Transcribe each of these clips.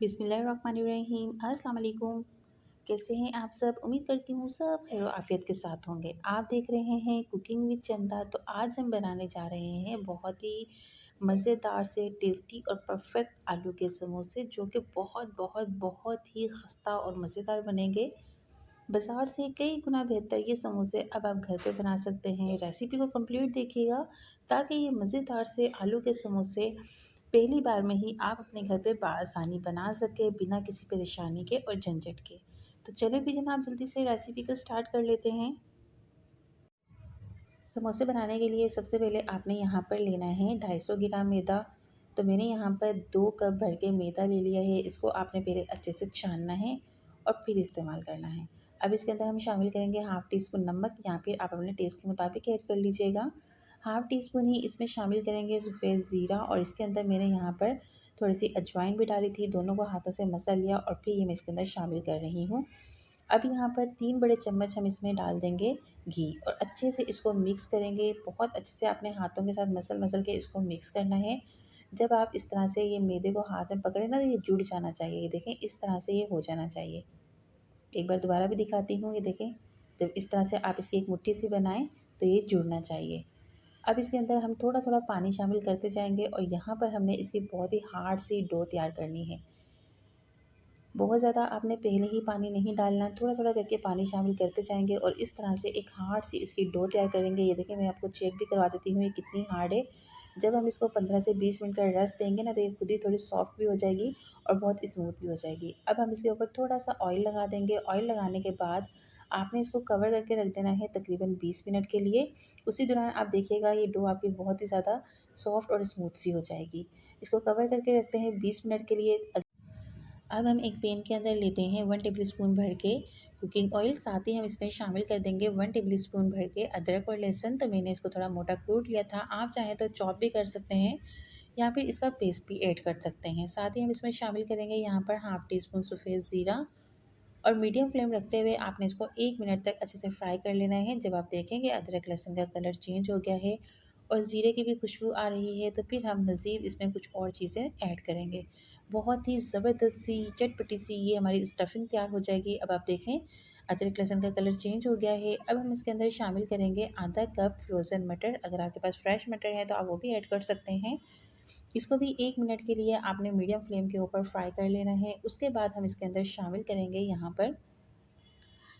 बिस्मिल्लाहिर्रहमानिर्रहीम। अस्सलाम वालेकुम। कैसे हैं आप सब? उम्मीद करती हूँ सब खैर व आफ़ियत के साथ होंगे। आप देख रहे हैं कुकिंग विद चंदा। तो आज हम बनाने जा रहे हैं बहुत ही मज़ेदार से टेस्टी और परफेक्ट आलू के समोसे, जो कि बहुत बहुत बहुत ही खस्ता और मज़ेदार बनेंगे। बाज़ार से कई गुना बेहतर ये समोसे अब आप घर पे बना सकते हैं। रेसिपी को कंप्लीट देखिएगा ताकि ये मज़ेदार से आलू के समोसे पहली बार में ही आप अपने घर पे बआसानी बना सकें, बिना किसी परेशानी के और झंझट के। तो चलें भी जनाब, जल्दी से रेसिपी को स्टार्ट कर लेते हैं। समोसे बनाने के लिए सबसे पहले आपने यहाँ पर लेना है 250 ग्राम मैदा। तो मैंने यहाँ पर 2 कप भर के मैदा ले लिया है। इसको आपने पहले अच्छे से छानना है और फिर इस्तेमाल करना है। अब इसके अंदर हम शामिल करेंगे हाफ़ टी स्पून नमक, या फिर आप अपने टेस्ट के मुताबिक ऐड कर लीजिएगा। हाफ़ टी स्पून ही इसमें शामिल करेंगे सफ़ेद ज़ीरा, और इसके अंदर मैंने यहाँ पर थोड़ी सी अजवाइन भी डाली थी। दोनों को हाथों से मसल लिया और फिर ये मैं इसके अंदर शामिल कर रही हूँ। अब यहाँ पर 3 बड़े चम्मच हम इसमें डाल देंगे घी, और अच्छे से इसको मिक्स करेंगे। बहुत अच्छे से आपने हाथों के साथ मसल के इसको मिक्स करना है। जब आप इस तरह से ये मैदे को हाथ में पकड़े ना, तो ये जुड़ जाना चाहिए। ये देखें, इस तरह से ये हो जाना चाहिए। एक बार दोबारा भी दिखाती हूँ, ये देखें। जब इस तरह से आप इसकी एक मुट्ठी सी बनाएं तो ये जुड़ना चाहिए। अब इसके अंदर हम थोड़ा थोड़ा पानी शामिल करते जाएंगे, और यहाँ पर हमने इसकी बहुत ही हार्ड सी डो तैयार करनी है। बहुत ज़्यादा आपने पहले ही पानी नहीं डालना, थोड़ा थोड़ा करके पानी शामिल करते जाएंगे और इस तरह से एक हार्ड सी इसकी डो तैयार करेंगे। ये देखिए, मैं आपको चेक भी करवा देती हूँ ये कितनी हार्ड है। जब हम इसको 15 से 20 मिनट का रेस्ट देंगे ना, तो ये खुद ही थोड़ी सॉफ्ट भी हो जाएगी और बहुत स्मूथ भी हो जाएगी। अब हम इसके ऊपर थोड़ा सा ऑयल लगा देंगे। ऑयल लगाने के बाद आपने इसको कवर करके रख देना है तकरीबन 20 मिनट के लिए। उसी दौरान आप देखिएगा ये डो आपकी बहुत ही ज़्यादा सॉफ्ट और स्मूथ सी हो जाएगी। इसको कवर करके रखते हैं 20 मिनट के लिए। अब हम एक पैन के अंदर लेते हैं 1 टेबलस्पून भर के कुकिंग ऑयल। साथ ही हम इसमें शामिल कर देंगे 1 टेबलस्पून भर के अदरक और लहसुन। तो मैंने इसको थोड़ा मोटा कूट लिया था। आप चाहें तो चॉप भी कर सकते हैं, या फिर इसका पेस्ट भी ऐड कर सकते हैं। साथ ही हम इसमें शामिल करेंगे यहाँ पर हाफ़ टी स्पून सफ़ेद ज़ीरा, और मीडियम फ्लेम रखते हुए आपने इसको 1 मिनट तक अच्छे से फ्राई कर लेना है। जब आप देखेंगे अदरक लहसुन का कलर चेंज हो गया है और ज़ीरे की भी खुशबू आ रही है, तो फिर हम मज़ीद इसमें कुछ और चीज़ें ऐड करेंगे। बहुत ही ज़बरदस्त सी चटपटी सी ये हमारी स्टफिंग तैयार हो जाएगी। अब आप देखें अदरक लहसुन का कलर चेंज हो गया है। अब हम इसके अंदर शामिल करेंगे आधा कप फ्रोज़न मटर। अगर आपके पास फ्रेश मटर है तो आप वो भी ऐड कर सकते हैं। इसको भी 1 मिनट के लिए आपने मीडियम फ्लेम के ऊपर फ्राई कर लेना है। उसके बाद हम इसके अंदर शामिल करेंगे यहाँ पर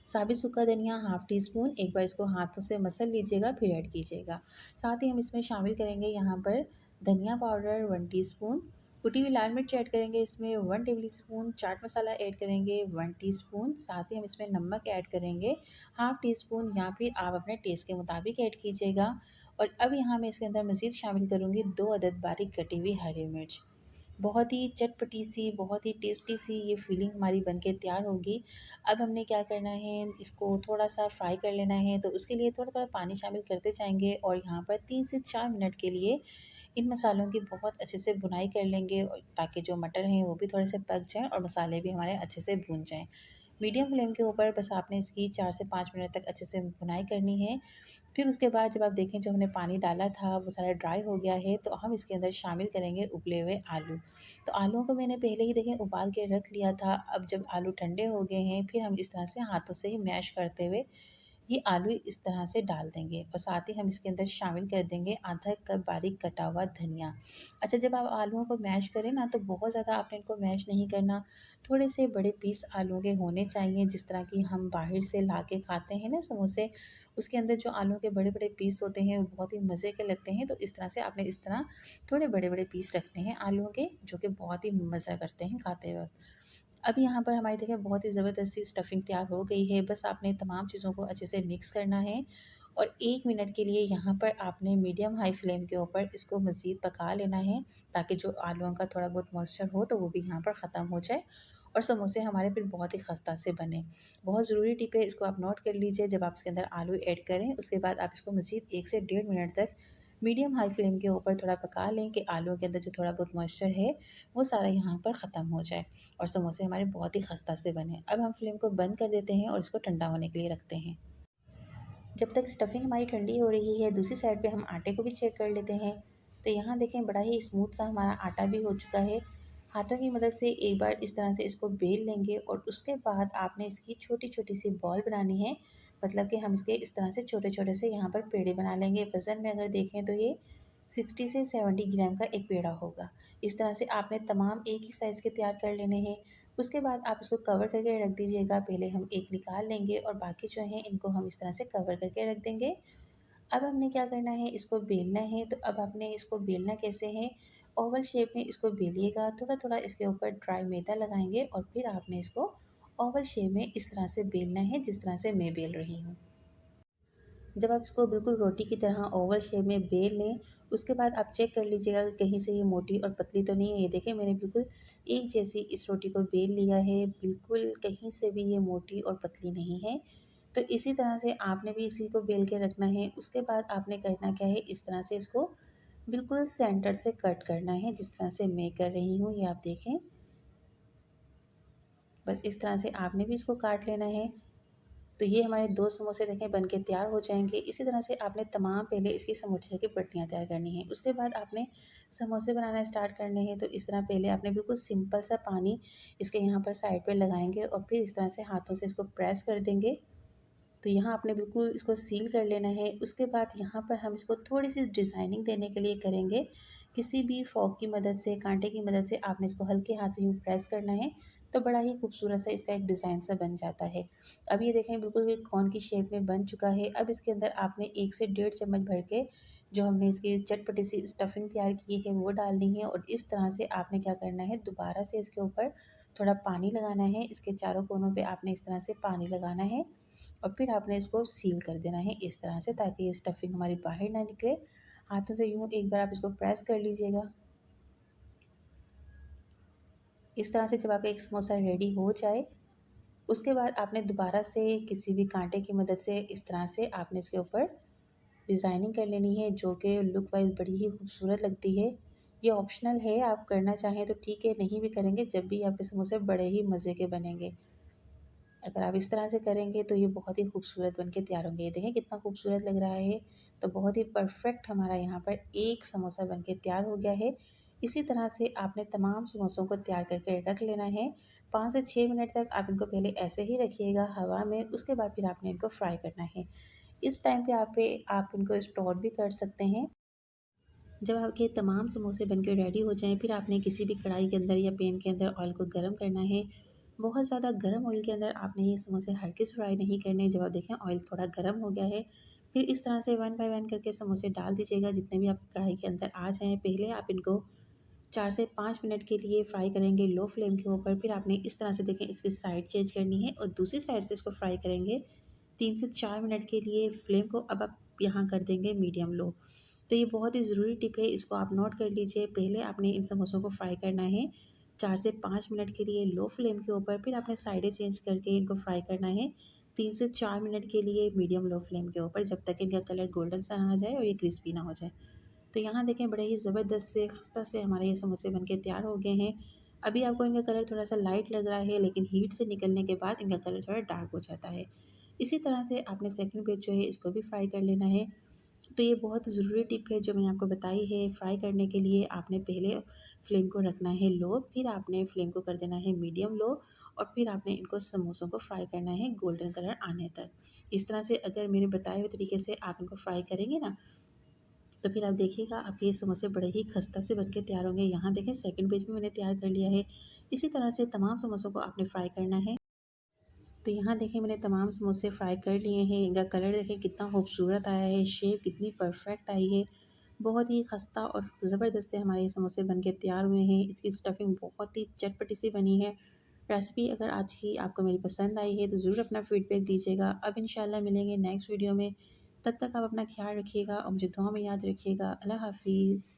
साबित सूखा धनिया हाफ़ टी स्पून। एक बार इसको हाथों से मसल लीजिएगा फिर ऐड कीजिएगा। साथ ही हम इसमें शामिल करेंगे यहाँ पर धनिया पाउडर 1 टीस्पून, कुटी हुई लाल मिर्च ऐड करेंगे इसमें 1 table spoon, chaat masala add करेंगे 1 टीस्पून। साथ ही हम इसमें नमक ऐड करेंगे हाफ़ टी स्पून, या फिर आप अपने टेस्ट के मुताबिक ऐड कीजिएगा। और अब यहाँ मैं इसके अंदर मज़ीद शामिल करूँगी 2 अदद बारीक कटी हुई हरी मिर्च। बहुत ही चटपटी सी, बहुत ही टेस्टी सी ये फीलिंग हमारी बनके तैयार होगी। अब हमने क्या करना है, इसको थोड़ा-सा फ्राई कर लेना है। तो उसके लिए थोड़ा-थोड़ा पानी शामिल करते जाएँगे, और यहाँ पर 3 से 4 मिनट के लिए इन मसालों की बहुत अच्छे से भुनाई कर लेंगे, और ताकि जो मटर हैं वो भी थोड़े से पक जाएँ और मसाले भी हमारे अच्छे से भुन जाएँ। मीडियम फ्लेम के ऊपर बस आपने इसकी 4 से 5 मिनट तक अच्छे से भुनाई करनी है। फिर उसके बाद जब आप देखें जो हमने पानी डाला था वो सारा ड्राई हो गया है, तो हम इसके अंदर शामिल करेंगे उबले हुए आलू। तो आलूओं को मैंने पहले ही देखें उबाल के रख लिया था। अब जब आलू ठंडे हो गए हैं, फिर हम इस तरह से हाथों से ही मैश करते हुए ये आलू इस तरह से डाल देंगे, और साथ ही हम इसके अंदर शामिल कर देंगे आधा कप बारीक कटा हुआ धनिया। अच्छा, जब आप आलूओं को मैश करें ना, तो बहुत ज़्यादा आपने इनको मैश नहीं करना। थोड़े से बड़े पीस आलूओं के होने चाहिए, जिस तरह की हम बाहर से ला के खाते हैं ना समोसे, उसके अंदर जो आलूओं के बड़े बड़े पीस होते हैं वो बहुत ही मज़े के लगते हैं। तो इस तरह से आपने इस तरह थोड़े बड़े बड़े पीस रखने हैं आलूओं के, जो कि बहुत ही मज़ा करते हैं खाते वक्त। अब यहाँ पर हमारी देखिए बहुत ही ज़बरदस्त सी स्टफिंग तैयार हो गई है। बस आपने तमाम चीज़ों को अच्छे से मिक्स करना है, और 1 मिनट के लिए यहाँ पर आपने मीडियम हाई फ्लेम के ऊपर इसको मज़ीद पका लेना है, ताकि जो आलूओं का थोड़ा बहुत मॉइस्चर हो तो वो भी यहाँ पर ख़त्म हो जाए, और समोसे हमारे फिर बहुत ही खस्ता से बने। बहुत ज़रूरी टिप है, इसको आप नोट कर लीजिए। जब आप इसके अंदर आलू ऐड करें, उसके बाद आप इसको मज़ीद 1 से डेढ़ मिनट तक मीडियम हाई फ्लेम के ऊपर थोड़ा पका लें, कि आलूओं के अंदर जो थोड़ा बहुत मॉइस्चर है वो सारा यहाँ पर ख़त्म हो जाए, और समोसे हमारे बहुत ही खस्ता से बने। अब हम फ्लेम को बंद कर देते हैं और इसको ठंडा होने के लिए रखते हैं। जब तक स्टफिंग हमारी ठंडी हो रही है, दूसरी साइड पे हम आटे को भी चेक कर लेते हैं। तो यहाँ देखें बड़ा ही स्मूथ सा हमारा आटा भी हो चुका है। हाथों की मदद से एक बार इस तरह से इसको बेल लेंगे और उसके बाद आपने इसकी छोटी-छोटी सी बॉल बनानी है। मतलब कि हम इसके इस तरह से छोटे-छोटे से यहाँ पर पेड़े बना लेंगे। वज़न में अगर देखें तो ये 60 से 70 ग्राम का एक पेड़ा होगा। इस तरह से आपने तमाम एक ही साइज़ के तैयार कर लेने हैं। उसके बाद आप इसको कवर करके रख दीजिएगा। पहले हम एक निकाल लेंगे और बाकी जो हैं इनको हम इस तरह से कवर करके रख देंगे। अब हमने क्या करना है, इसको बेलना है। तो अब आपने इसको बेलना कैसे है, ओवल शेप में इसको बेलिएगा, थोड़ा-थोड़ा इसके ऊपर ड्राई मैदा लगाएँगे और फिर आपने इसको ओवल शेप में इस तरह से बेलना है जिस तरह से मैं बेल रही हूँ। जब आप इसको बिल्कुल रोटी की तरह ओवल शेप में बेल लें, उसके बाद आप चेक कर लीजिएगा कि कहीं से ये मोटी और पतली तो नहीं है। ये देखें मैंने बिल्कुल एक जैसी इस रोटी को बेल लिया है, बिल्कुल कहीं से भी ये मोटी और पतली नहीं है। तो इसी तरह से आपने भी इसी को बेल के रखना है। उसके बाद आपने करना क्या है, इस तरह से इसको बिल्कुल सेंटर से कट करना है, जिस तरह से मैं कर रही हूँ, ये आप देखें। बस इस तरह से आपने भी इसको काट लेना है। तो ये हमारे 2 समोसे देखें बन के तैयार हो जाएँगे। इसी तरह से आपने तमाम पहले इसकी समोसे की पट्टियाँ तैयार करनी है। उसके बाद आपने समोसे बनाना स्टार्ट करने हैं। तो इस तरह पहले आपने बिल्कुल सिंपल सा पानी इसके यहाँ पर साइड पे लगाएँगे और फिर इस तरह से हाथों से इसको प्रेस कर देंगे। तो यहाँ आपने बिल्कुल इसको सील कर लेना है। उसके बाद यहाँ पर हम इसको थोड़ी-सी डिज़ाइनिंग देने के लिए करेंगे। किसी भी फ़ोर्क की मदद से, काँटे की मदद से आपने इसको हल्के हाथ से यूँ प्रेस करना है, तो बड़ा ही खूबसूरत सा इसका एक डिज़ाइन सा बन जाता है। अब ये देखें बिल्कुल ये कोन की शेप में बन चुका है। अब इसके अंदर आपने 1 से डेढ़ चम्मच भर के जो हमने इसकी चटपटी सी स्टफिंग तैयार की है वो डालनी है और इस तरह से आपने क्या करना है, दोबारा से इसके ऊपर थोड़ा पानी लगाना है। इसके चारों कोनों पे आपने इस तरह से पानी लगाना है और फिर आपने इसको सील कर देना है इस तरह से, ताकि ये स्टफिंग हमारी बाहर ना निकले। हाथों से यूँ एक बार आप इसको प्रेस कर लीजिएगा। इस तरह से जब आपका एक समोसा रेडी हो जाए, उसके बाद आपने दोबारा से किसी भी कांटे की मदद से इस तरह से आपने इसके ऊपर डिज़ाइनिंग कर लेनी है, जो कि लुक वाइज़ बड़ी ही खूबसूरत लगती है। ये ऑप्शनल है, आप करना चाहें तो ठीक है, नहीं भी करेंगे जब भी आपके समोसे बड़े ही मज़े के बनेंगे। अगर आप इस तरह से करेंगे तो ये बहुत ही खूबसूरत बन के तैयार होंगे। ये देखें कितना खूबसूरत लग रहा है। तो बहुत ही परफेक्ट हमारा यहाँ पर एक समोसा बन के तैयार हो गया है। इसी तरह से आपने तमाम समोसों को तैयार करके रख लेना है। 5 से 6 मिनट तक आप इनको पहले ऐसे ही रखिएगा हवा में, उसके बाद फिर आपने इनको फ्राई करना है। इस टाइम पे आप इनको स्टोर भी कर सकते हैं। जब आपके तमाम समोसे बनके रेडी हो जाएँ, फिर आपने किसी भी कढ़ाई के अंदर या पैन के अंदर ऑयल को गरम करना है। बहुत ज़्यादा गरम ऑयल के अंदर आपने ये समोसे हरगिज़ फ्राई नहीं करने। जब आप देखें ऑयल थोड़ा गरम हो गया है, फिर इस तरह से वन बाय वन करके समोसे डाल दीजिएगा, जितने भी आपकी कढ़ाई के अंदर आ जाएँ। पहले आप इनको 4 से 5 मिनट के लिए फ्राई करेंगे लो फ्लेम के ऊपर। फिर आपने इस तरह से देखें इसकी साइड चेंज करनी है और दूसरी साइड से इसको फ्राई करेंगे 3 से 4 मिनट के लिए। फ्लेम को अब आप यहाँ कर देंगे मीडियम लो। तो ये बहुत ही ज़रूरी टिप है, इसको आप नोट कर लीजिए। पहले आपने इन समोसों को फ्राई करना है 4 से 5 मिनट के लिए लो फ्लेम के ऊपर। फिर आपने साइडें चेंज करके इनको फ्राई करना है 3 से 4 मिनट के लिए मीडियम लो फ्लेम के ऊपर, जब तक इनका कलर गोल्डन सा ना आ जाए और ये क्रिस्पी ना हो जाए। तो यहाँ देखें बड़े ही ज़बरदस्त से खस्ता से हमारे ये समोसे बनके तैयार हो गए हैं। अभी आपको इनका कलर थोड़ा-सा लाइट लग रहा है, लेकिन हीट से निकलने के बाद इनका कलर थोड़ा डार्क हो जाता है। इसी तरह से आपने सेकंड बैच जो है इसको भी फ्राई कर लेना है। तो ये बहुत ज़रूरी टिप है जो मैंने आपको बताई है। फ्राई करने के लिए आपने पहले फ्लेम को रखना है लो, फिर आपने फ्लेम को कर देना है मीडियम लो और फिर आपने इनको समोसों को फ्राई करना है गोल्डन कलर आने तक। इस तरह से अगर मेरे बताए हुए तरीके से आप इनको फ्राई करेंगे ना, तो फिर आप देखिएगा आपके ये समोसे बड़े ही खस्ता से बन के तैयार होंगे। यहाँ देखें सेकंड बैच भी मैंने तैयार कर लिया है। इसी तरह से तमाम समोसों को आपने फ्राई करना है। तो यहाँ देखें मैंने तमाम समोसे फ्राई कर लिए हैं। इनका कलर देखें कितना खूबसूरत आया है, शेप कितनी परफेक्ट आई है। बहुत ही खस्ता और ज़बरदस्त से हमारे ये समोसे बन के तैयार हुए हैं। इसकी स्टफिंग बहुत ही चटपटी सी बनी है। रेसिपी अगर आज की आपको मेरी पसंद आई है तो ज़रूर अपना फ़ीडबैक दीजिएगा। अब इंशाल्लाह मिलेंगे नेक्स्ट वीडियो में। तब तक आप अपना ख्याल रखिएगा और मुझे दुआ में याद रखिएगा। अल्लाह हाफ़िज़।